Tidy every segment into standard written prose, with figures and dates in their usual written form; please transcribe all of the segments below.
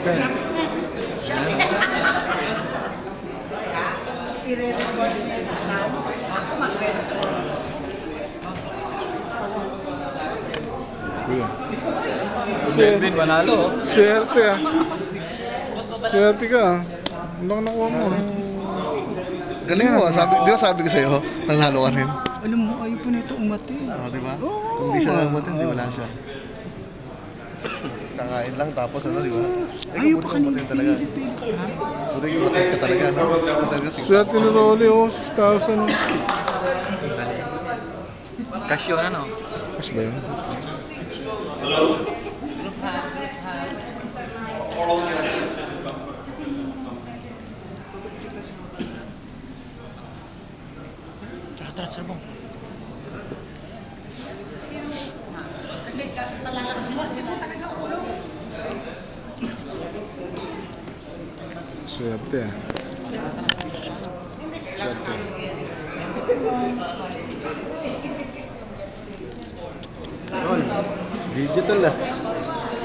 Swerte. I-re-record niya sa asawa. Ako mag-re-record. Swerte, panalo. Swerte ah. Swerte ka ah. Ano ka nakuha mo? Galing mo ah. Di ba sabi ko sa'yo, nanalo ka rin? Alam mo, ayaw po nito umati. Di ba? Kung di siya umati, di wala siya. Kakain lang tapos ano, di ba? Ayaw pa kanina. Talaga. Buti yung umatin ka talaga, no? Swerte ni Rolly oh. 6,000. Cash yun, ano? Cash ba yun? Tara, sarbong. Kasi talaga swerte mo talaga ulo. Swerte ah. Swerte. Digital ah.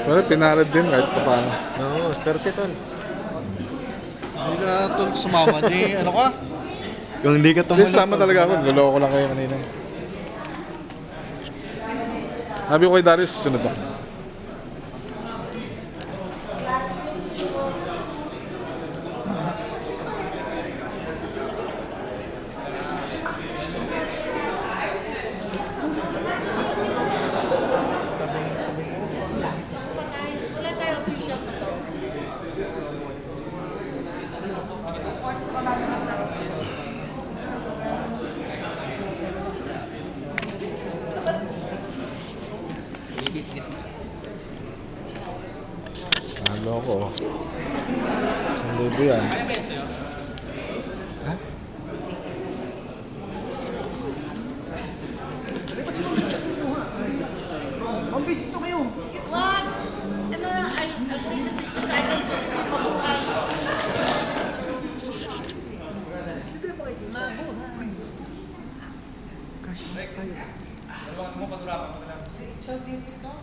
Pero pinarad din kahit pa paano. Oo, swerte tol. Hindi ka tol sumama. Di, ano ka? Kung hindi ka Hindi, sama talaga ako. Luloko lang kayo kanina. Sabi ko kay Darius, sunod ako. Wala tayong official photo. Halo ako. 1,000 yan. Ha? Pambitsito kayo. Wag! Ano, I'll take the pictures. I don't put it in mabuhay. So difficult.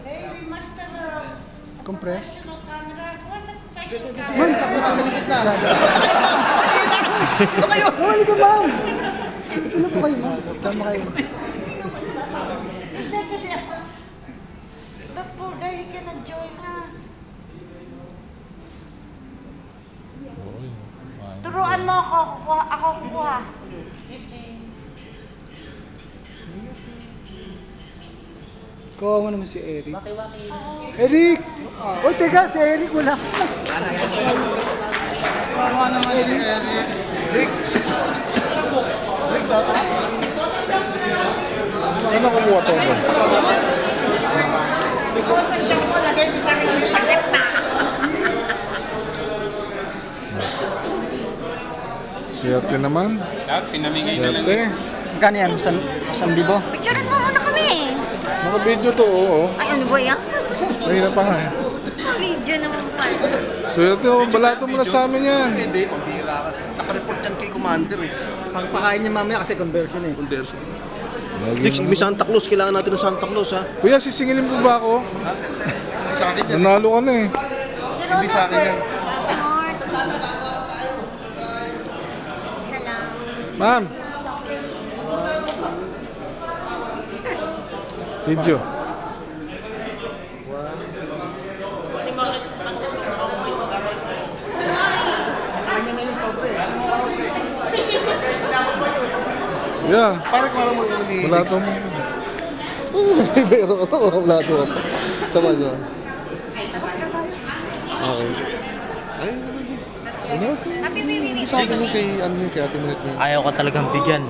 Hey, we must have a Compress? professional camera. What's a professional Ma'am, camera? takbo na sa likod na. Ito kayo! Nawali ka, ma'am! Ito na po kayo, ma'am. Sama kayo. Hindi kasi that poor guy, he cannot join us. Turuan mo ako, ako kukuha. Kawawa naman si Eric. Eric! Oh, teka, si Eric wala kasi. Kawawa naman si Eric. Saan na kumuha ito? Siguro pa siya mo, lagay mo sa akin yung sakit na. Swerte naman. Pinamigay na lang. Swerte. Magkano yan? 1,000? Picturean mo muna kami. Naka-video to, oo. Ay, ano ba yan? Mahina pa nga eh. Video naman pala. Swerte oh, balato mo na sa amin yan. Hindi, pambira ka. Nakareport yan kay Commander eh. Pagpakain niya mamaya kasi conversion eh. Conversion. Lagi Dix, naman. may Santa Claus. Kailangan natin ng Santa Claus ha. Kuya, sisingilin mo ba ako? Sa akin yan. Nanalo ka na eh. Hindi sa akin yan. Salamat. Ma'am. Video. Yeah. Parang wala mo yung ni Balato mo. Pero wala to. Sama niyo. Okay. Ay, ano Dix? Happy baby. Sabi mo kay Ate Minute mo. Ayaw ka talagang bigyan.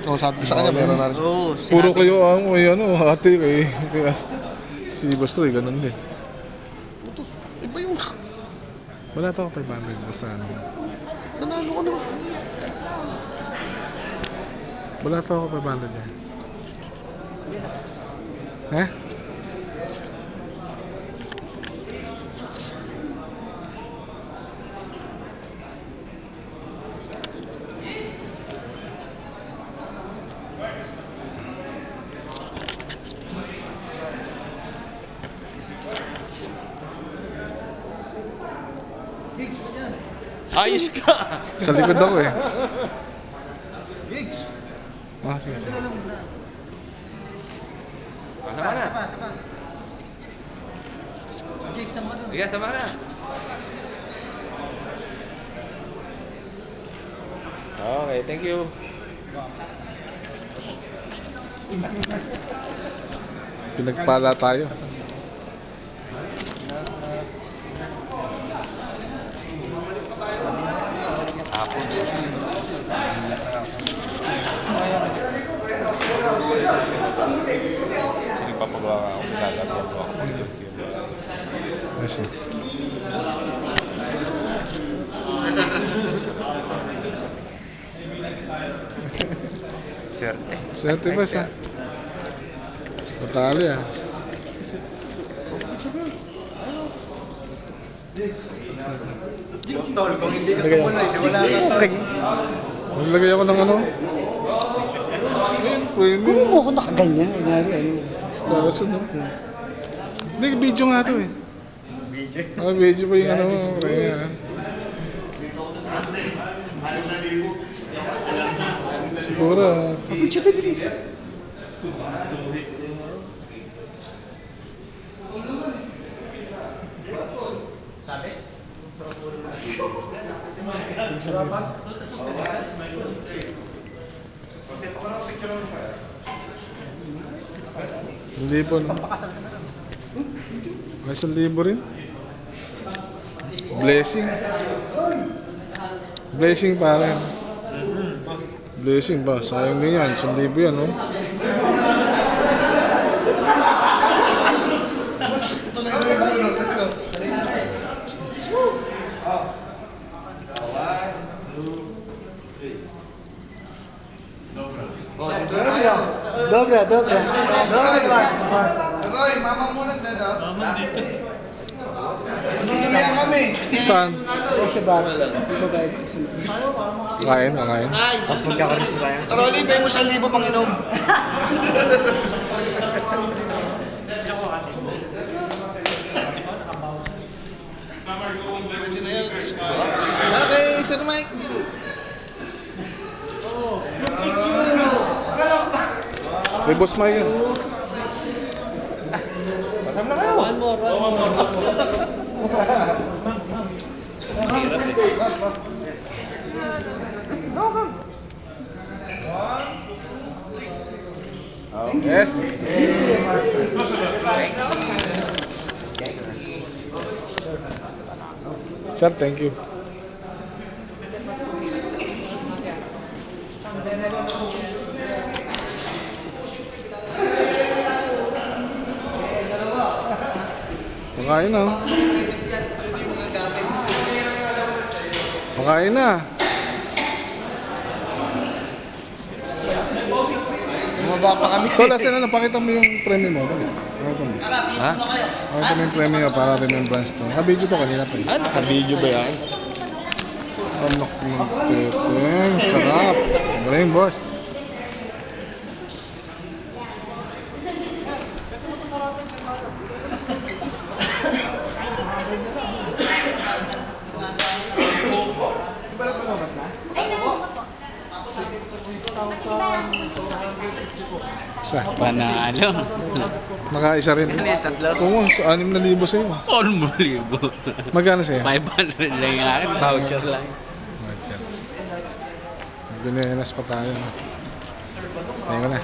Oo, sabi ko sa kanya, meron na rin. Oo, Puro kayo ang ate kay si Bastoy, ganun din. Iba yung Wala to ako 500 basta ano. nanalo ko naman. Wala to ako 500 yan. Eh? Ayos ka! Sa likod ako eh. Ah, sige, sige. Sama na. Sige, sama na. Okay, thank you. Pinagpala tayo. Sino papagawa ka ako? Lalagyan ko ako ng YouTube. I see. Swerte. Swerte ba sa? Patali ah. Maglagay ako ng ano? Premium. Kung mo ako nakaganyan, kunyari ano. Stars no? Hindi, video nga to eh. Video? Video pa yung ano mo. Siguro. Ako siya tayo bilis. Libo no? May 1,000 rin. Blessing. Blessing pa rin. Blessing ba? Sayang din yan. 1,000 yan no? Dobra. Roy, mama muna na. Mama dito. Ano kami? Saan? Sa bar. Babayad ko sa Kain. Rolly, pay mo 1,000 pang inom. Okay, Sir Mike. May boss Mike yan. Patam na kayo. One more. Yes. Sir, thank you. Pakain na. Pakain na. Bumaba pa kami. Tol, asin na, pakita mo yung premium mo. Pakita mo. Ha? Pakita mo yung premium para remembrance to. Naka-video to kanina pa. Ah, naka-video ba yan? Anak ng teteng. Sarap. Galing, boss. Isa. Panalo. Nakaisa rin. Tatlo. Kung 6,000 sa'yo. Unbelievable. Magkano sa'yo? 500 lang yung akin. Voucher lang. Voucher. Binenas pa tayo. Tingnan ko na.